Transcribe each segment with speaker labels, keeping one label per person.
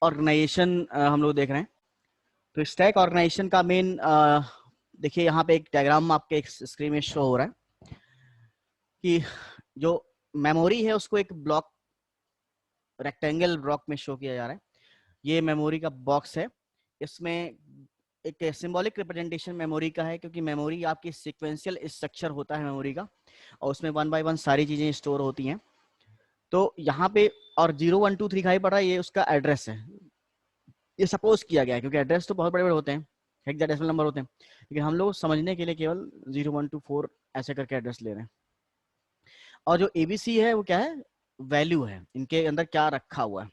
Speaker 1: Organisation हम लोग देख रहे हैं। तो स्टैक ऑर्गेनाइजेशन का मेन देखिए यहाँ पे एक डायग्राम आपके एक स्क्रीन में शो हो रहा है कि जो मेमोरी है उसको एक ब्लॉक, रेक्टेंगल ब्लॉक में शो किया जा रहा है। ये मेमोरी का बॉक्स है। इसमें एक सिंबॉलिक रिप्रेजेंटेशन मेमोरी का है, क्योंकि मेमोरी आपकी सीक्वेंशियल स्ट्रक्चर होता है मेमोरी का, और उसमें 1 बाय 1 सारी चीजें स्टोर होती हैं। तो यहाँ पे और 0 1 2 3 दिखाई पड़ रहा है, ये उसका एड्रेस है। ये सपोज किया गया है, क्योंकि एड्रेस तो बहुत बड़े बड़े होते हैं, हेक्साडेसिमल नंबर होते हैं, लेकिन हम लोग समझने के लिए केवल 0 1 2 4 ऐसे करके एड्रेस ले रहे हैं। और जो एबीसी है वो क्या है, वैल्यू है, इनके अंदर क्या रखा हुआ है।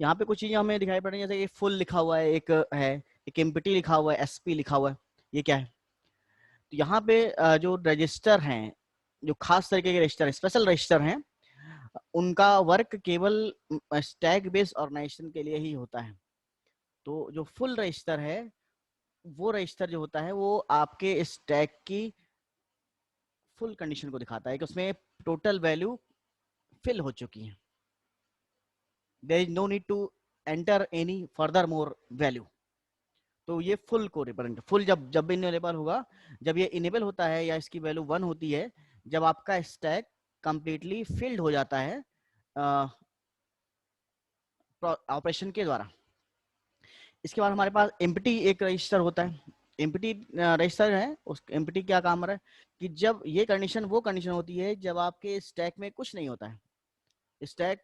Speaker 1: यहाँ पे कुछ चीजें हमें दिखाई पड़ रही है, जैसे फुल लिखा हुआ है, एक है, एक एम्प्टी लिखा हुआ है, एसपी लिखा हुआ है, ये क्या है। तो यहाँ पे जो रजिस्टर हैं, जो खास तरीके के रजिस्टर, स्पेशल रजिस्टर हैं, उनका वर्क केवल स्टैक बेस्ड ऑर्गेनाइजेशन के लिए ही होता है। तो जो फुल रजिस्टर है, वो रजिस्टर जो होता है वो आपके स्टैक की फुल कंडीशन को दिखाता है कि उसमें टोटल वैल्यू फिल हो चुकी है, there is no need to enter any further more value. तो ये फुल को रिप्रेजेंट, फुल जब जब इनेबल होगा, जब ये इनेबल होता है या इसकी वैल्यू 1 होती है, जब आपका स्टैक कंप्लीटली फिल्ड हो जाता है ऑपरेशन के द्वारा। इसके बाद हमारे पास एम्प्टी एक रजिस्टर होता है। एम्प्टी रजिस्टर है, उस एम्प्टी क्या काम रहा है कि जब ये कंडीशन वो कंडीशन होती है जब आपके स्टैक में कुछ नहीं होता है, स्टैक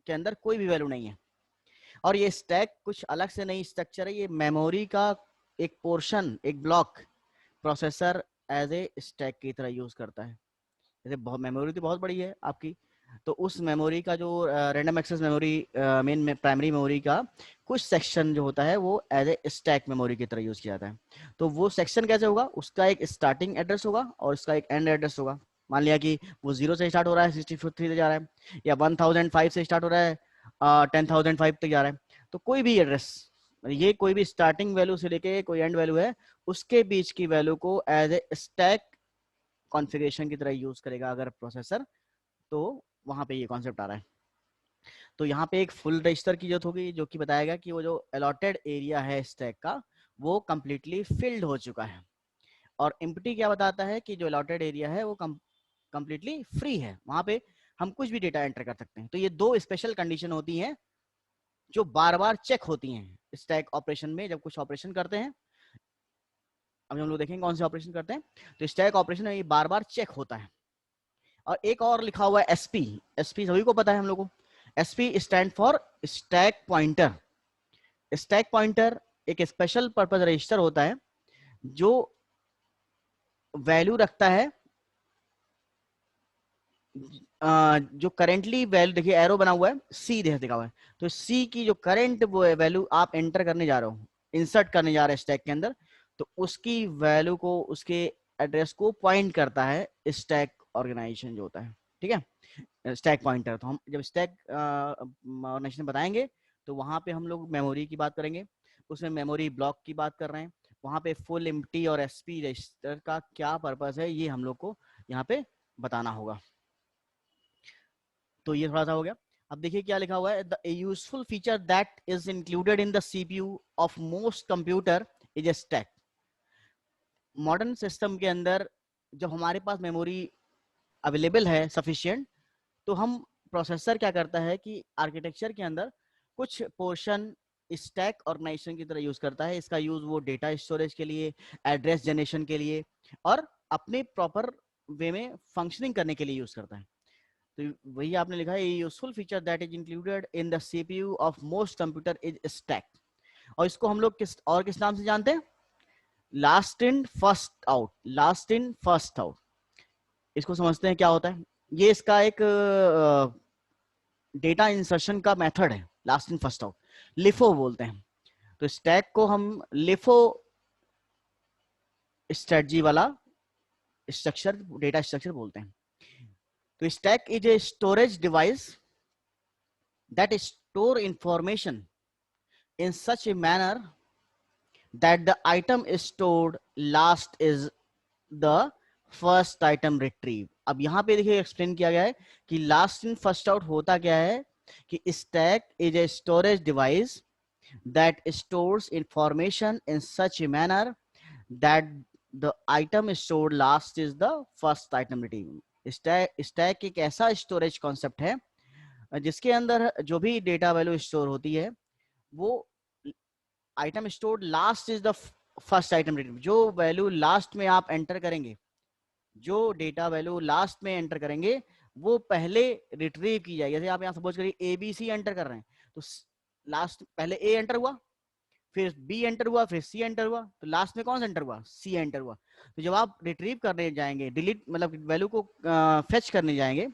Speaker 1: के अंदर कोई भी वैल्यू नहीं है, और ये स्टैक कुछ अलग से नहीं स्ट्रक्चर है, ये मेमोरी का एक पोर्शन, एक block processor as a stack की तरह यूज करता है। जैसे बहुत मेमोरी तो बहुत बड़ी है आपकी, तो उस मेमोरी का जो रैंडम एक्सेस मेमोरी, मेन में प्राइमरी मेमोरी का कुछ सेक्शन जो होता है वो एज ए स्टैक मेमोरी की तरह यूज किया जाता है। तो वो सेक्शन कैसे होगा, उसका एक स्टार्टिंग एड्रेस होगा और उसका एक एंड एड्रेस होगा। मान लिया कि वो 0 से स्टार्ट हो रहा है, 63 से जा रहा है, या 1005 से स्टार्ट हो रहा है, 10,005 तक जा रहा है। तो कोई भी एड्रेस, ये कोई भी स्टार्टिंग वैल्यू से लेके कोई एंड वैल्यू है, उसके बीच की वैल्यू को एज ए स्टैक कॉन्फ़िगरेशन की तरह यूज करेगा अगर प्रोसेसर, तो वहां पे ये कॉन्सेप्ट आ रहा है। तो यहाँ पे एक फुल रजिस्टर की जरूरत होगी, जो कि बताएगा कि वो जो अलॉटेड एरिया है स्टैक का वो कंप्लीटली फिल्ड हो चुका है। और एम्प्टी क्या बताता है कि जो अलॉटेड एरिया है वो कंप्लीटली फ्री है, वहां पे हम कुछ भी डेटा एंटर कर सकते हैं। तो ये दो स्पेशल कंडीशन होती हैं जो बार बार चेक होती हैं स्टैक ऑपरेशन में, जब कुछ ऑपरेशन करते हैं। अब हम लोग देखेंगे कौन से ऑपरेशन करते हैं। तो स्टैक ऑपरेशन में ये बार बार चेक होता है। और एक और लिखा हुआ है एसपी। एसपी सभी को पता है हम लोगों को, SP stand for stack pointer. Stack pointer एक स्पेशल पर्पज रजिस्टर होता है जो वैल्यू रखता है, जो करेंटली वैल्यू, देखिए एरो बना हुआ है, सी देखा हुआ है, तो सी की जो करंट वो वैल्यू आप एंटर करने जा रहे हो, इंसर्ट करने जा रहे हैं स्टैक के अंदर, तो उसकी वैल्यू को, उसके एड्रेस को पॉइंट करता है स्टैक ऑर्गेनाइजेशन जो होता है। ठीक है, स्टैक पॉइंटर। तो हम जब स्टैक ऑर्गेनाइजेशन बताएंगे तो वहां पे हम लोग मेमोरी की बात करेंगे, उसमें मेमोरी ब्लॉक की बात कर रहे हैं, वहां पे फुल एम्प्टी और एसपी रजिस्टर का क्या पर्पस है ये हम लोग को यहाँ पे बताना होगा। तो ये थोड़ा सा हो गया। अब देखिए क्या लिखा हुआ है, the useful feature that is included in the CPU of most computer is a stack. Modern system के अंदर जब हमारे पास मेमोरी अवेलेबल है सफिशिएंट, तो हम प्रोसेसर क्या करता है कि आर्किटेक्चर के अंदर कुछ पोर्शन स्टैक ऑर्गेनाइजेशन की तरह यूज करता है। इसका यूज वो डेटा स्टोरेज के लिए, एड्रेस जनरेशन के लिए और अपने प्रॉपर वे में फंक्शनिंग करने के लिए यूज करता है। तो वही आपने लिखा है, useful feature that is included in the CPU of most computer is stack. और इसको हम लोग किस नाम से जानते हैं, last in first out. Last in first out, इसको समझते हैं क्या होता है। ये इसका एक डेटा इंसर्शन का मेथड है, last in first out, LIFO बोलते हैं। तो स्टैक को हम लिफो स्ट्रेटजी वाला स्ट्रक्चर, डेटा स्ट्रक्चर बोलते हैं। तो stack is a storage device that store information in such a manner that the item stored last is the first item retrieved। अब यहां पे देखिए एक्सप्लेन किया गया है कि लास्ट इन फर्स्ट आउट होता क्या है कि stack is a storage device that stores information in such a manner that the item stored last is the first item retrieve. Stack एक ऐसा स्टोरेज कॉन्सेप्ट है जिसके अंदर जो भी डेटा वैल्यू स्टोर होती है वो item stored last is the first item retrieve. जो वैल्यू लास्ट में आप एंटर करेंगे, जो डेटा वैल्यू लास्ट में एंटर करेंगे वो पहले रिट्रीव की जाएगी। जैसे आप यहाँ सपोज करिए ABC एंटर कर रहे हैं तो लास्ट पहले A एंटर हुआ, फिर B एंटर हुआ, फिर C एंटर हुआ, तो लास्ट में कौन सा एंटर हुआ? C एंटर हुआ। तो जब आप रिट्रीव करने जाएंगे, डिलीट मतलब वैल्यू को फेच करने जाएंगे,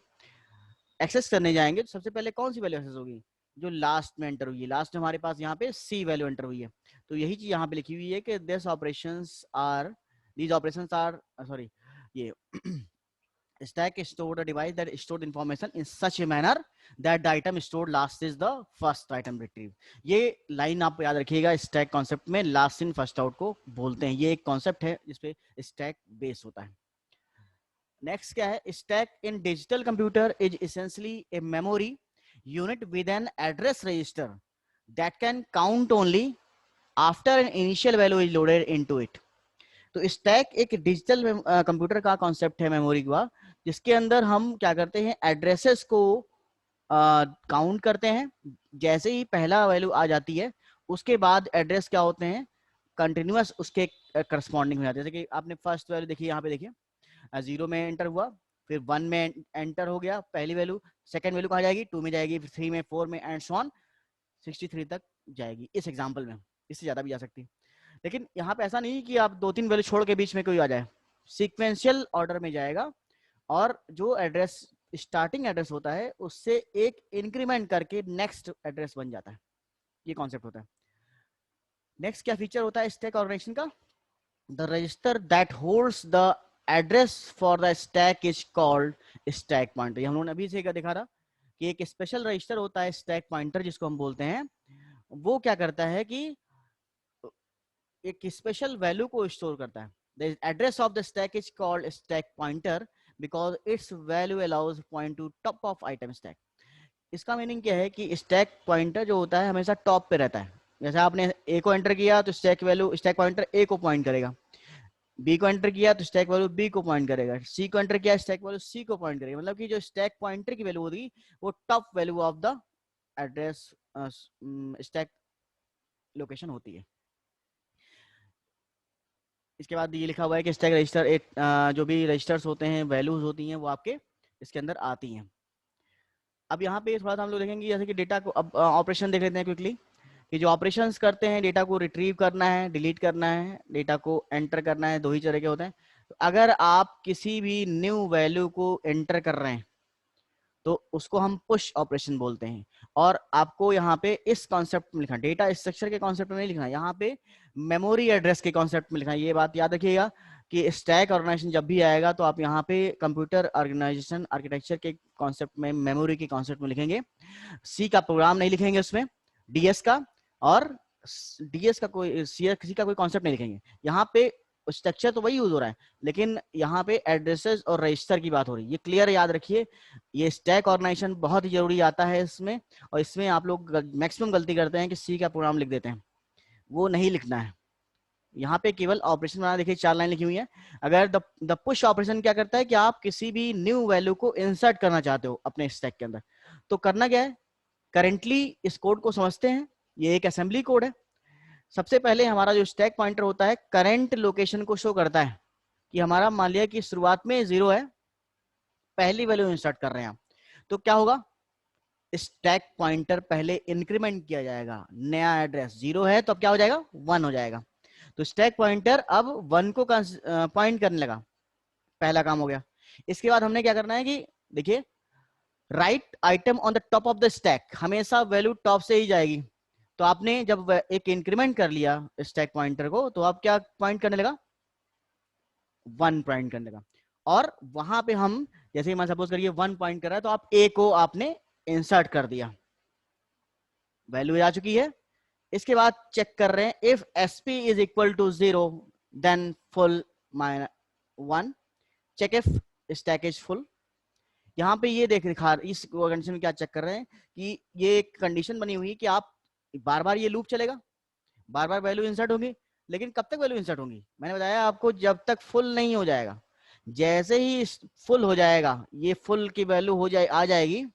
Speaker 1: एक्सेस करने जाएंगे, तो सबसे पहले कौन सी वैल्यू एक्सेस होगी? जो लास्ट में एंटर हुई है। लास्ट में हमारे पास यहाँ पे C वैल्यू एंटर हुई है। तो यही चीज यहाँ पे लिखी हुई है कि this operations are these operations are sorry ये stack stored a device that stored information in such a manner that the item stored last is the first item retrieved। ये लाइन आप याद रखिएगा, स्टैक कॉन्सेप्ट में last in first out को बोलते हैं। ये एक कॉन्सेप्ट है जिसपे स्टैक बेस होता है। नेक्स्ट क्या है? Stack in digital computer is essentially a memory unit with an address register that can count only after an initial value is loaded into it. तो स्टैक एक डिजिटल कंप्यूटर का concept है, memory का, जिसके अंदर हम क्या करते हैं, एड्रेसेस को काउंट करते हैं। जैसे ही पहला वैल्यू आ जाती है उसके बाद एड्रेस क्या होते हैं, कंटिन्यूअस उसके करस्पॉन्डिंग हो जाते हैं। जैसे कि आपने फर्स्ट वैल्यू देखी, यहाँ पे देखिए 0 में एंटर हुआ, फिर 1 में एंटर हो गया पहली वैल्यू, सेकंड वैल्यू कहाँ जाएगी? 2 में जाएगी, फिर 3 में, 4 में एंड सो ऑन 63 तक जाएगी इस एग्जाम्पल में। इससे ज्यादा भी जा सकती है, लेकिन यहाँ पे ऐसा नहीं कि आप 2-3 वैल्यू छोड़ के बीच में कोई आ जाए, सीक्वेंशियल ऑर्डर में जाएगा और जो एड्रेस स्टार्टिंग एड्रेस होता है उससे एक इंक्रीमेंट करके नेक्स्ट एड्रेस बन जाता है। ये कॉन्सेप्ट होता है। नेक्स्ट क्या फीचर होता है स्टैक ऑर्गेनाइजेशन का? The register that holds the address for the stack is called stack pointer. हम लोगों ने अभी से क्या देखा था कि एक स्पेशल रजिस्टर होता है स्टैक पॉइंटर, जिसको हम बोलते हैं। वो क्या करता है कि एक स्पेशल वैल्यू को स्टोर करता है। The address of the stack is called stack pointer because it's value allows point two top of item stack. इसका मीनिंग क्या है कि स्टैक पॉइंटर जो होता है हमेशा टॉप पे रहता है। जैसे आपने A को एंटर किया तो stack value, stack pointer A को पॉइंट करेगा, B को एंटर किया तो स्टैक वैल्यू B को पॉइंट करेगा, C को एंटर किया स्टैक वैल्यू C को पॉइंट करेगा। मतलब कि जो स्टैक पॉइंटर की वैल्यू होगी वो top value of the address stack location होती है। इसके बाद ये लिखा हुआ है कि स्टैक रजिस्टर एक जो भी रजिस्टर्स होते हैं, वैल्यूज होती हैं, वो आपके इसके अंदर आती हैं। अब यहाँ पे थोड़ा सा हम लोग देखेंगे जैसे कि डेटा को, अब ऑपरेशन देख लेते हैं क्विकली कि जो ऑपरेशंस करते हैं, डेटा को रिट्रीव करना है, डिलीट करना है, डेटा को एंटर करना है, दो ही तरह के होते हैं। तो अगर आप किसी भी न्यू वैल्यू को एंटर कर रहे हैं तो उसको हम पुश ऑपरेशन बोलते हैं। और आपको यहाँ पे इस कॉन्सेप्ट में लिखना, डेटा स्ट्रक्चर के कॉन्सेप्ट में नहीं लिखना, यहाँ पे मेमोरी एड्रेस के कॉन्सेप्ट में लिखना है। ये बात याद रखिएगा कि स्टैक ऑर्गेनाइजेशन जब भी आएगा तो आप यहाँ पे कंप्यूटर ऑर्गेनाइजेशन आर्किटेक्चर के कॉन्सेप्ट में, मेमोरी के कॉन्सेप्ट में लिखेंगे। सी का प्रोग्राम नहीं लिखेंगे उसमें, डीएस का, और डीएस का कोई, सी का कोई कॉन्सेप्ट नहीं लिखेंगे। यहाँ पे स्ट्रक्चर तो वही यूज हो रहा है, लेकिन यहाँ पे एड्रेसेस और रजिस्टर की बात हो रही है। ये क्लियर याद रखिए, ये स्टैक ऑर्गेनाइजेशन बहुत ही जरूरी आता है इसमें। और इसमें आप लोग मैक्सिमम गलती करते हैं कि सी का प्रोग्राम लिख देते हैं, वो नहीं लिखना है। यहाँ पे केवल ऑपरेशन बनाना, देखिए 4 लाइन लिखी हुई है। अगर द पुश ऑपरेशन क्या करता है कि आप किसी भी न्यू वैल्यू को इंसर्ट करना चाहते हो अपने स्टैक के अंदर, तो करना क्या है, करेंटली इस कोड को समझते हैं। ये एक असेंबली कोड है। सबसे पहले हमारा जो स्टैक पॉइंटर होता है करंट लोकेशन को शो करता है कि हमारा, मान लिया कि शुरुआत में 0 है, पहली वैल्यू इंसर्ट कर रहे हैं, तो क्या होगा, स्टैक पॉइंटर पहले इंक्रीमेंट किया जाएगा। नया एड्रेस 0 है तो अब क्या हो जाएगा, 1 हो जाएगा। तो स्टैक पॉइंटर अब 1 को पॉइंट करने लगा, पहला काम हो गया। इसके बाद हमने क्या करना है कि देखिए, right item on the top of the stack, हमेशा वैल्यू टॉप से ही जाएगी। तो आपने जब एक इंक्रीमेंट कर लिया स्टैक पॉइंटर को, तो आप क्या पॉइंट करने लगा, 1 पॉइंट करने लगा। और वहां पे हम, जैसे मैं सपोज करिए 1 पॉइंट कर रहा है, तो आप ए को आपने इंसर्ट कर दिया, वैल्यू आ चुकी है। इसके बाद चेक कर रहे हैं, if SP is equal to 0 then full -1, check if stack is full. यहाँ पे ये देख दिखा इस कंडीशन में क्या चेक कर रहे हैं कि ये एक कंडीशन बनी हुई है कि आप बार बार ये लूप चलेगा, बार बार वैल्यू इंसर्ट होगी, लेकिन कब तक वैल्यू इंसर्ट होंगी, मैंने बताया आपको जब तक फुल नहीं हो जाएगा। जैसे ही फुल हो जाएगा, ये फुल की वैल्यू हो जाए आ जाएगी,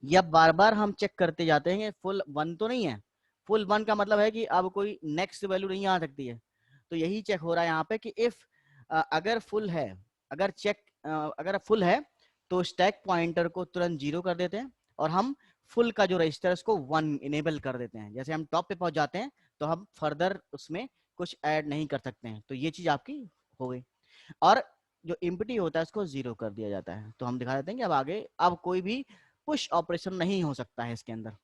Speaker 1: या बार बार हम चेक करते जाते हैं। फुल 1 तो नहीं है, फुल 1 का मतलब है कि अब कोई नेक्स्ट वैल्यू नहीं आ सकती है। तो यही चेक हो रहा है यहाँ पे कि इफ अगर फुल है, अगर फुल है तो स्टैक पॉइंटर को तुरंत 0 कर देते हैं, और हम फुल का जो रजिस्टर है उसको 1 इनेबल कर देते हैं। जैसे हम टॉप पे पहुंच जाते हैं तो हम फर्दर उसमें कुछ ऐड नहीं कर सकते हैं। तो ये चीज आपकी हो गई। और जो एम्प्टी होता है उसको 0 कर दिया जाता है। तो हम दिखा देते हैं कि अब आगे अब कोई भी पुश ऑपरेशन नहीं हो सकता है इसके अंदर।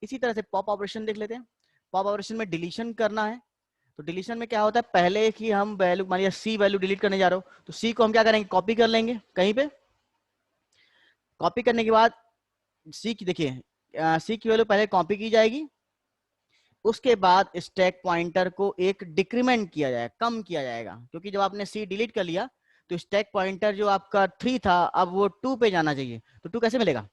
Speaker 1: इसी तरह से पॉप ऑपरेशन देख लेते हैं। पॉप ऑपरेशन में डिलीशन करना है, तो डिलीशन में क्या होता है, पहले कि हम वैल्यू मान लिया सी वैल्यू डिलीट करने जा रहे हो, तो सी को हम क्या करेंगे, कॉपी कर लेंगे कहीं पे। कॉपी करने के बाद सी की देखिए सी की वैल्यू पहले कॉपी की जाएगी, उसके बाद स्टैक पॉइंटर को एक डिक्रीमेंट किया जाएगा, कम किया जाएगा, क्योंकि जब आपने सी डिलीट कर लिया तो स्टैक पॉइंटर जो आपका 3 था अब वो 2 पे जाना चाहिए। तो 2 कैसे मिलेगा,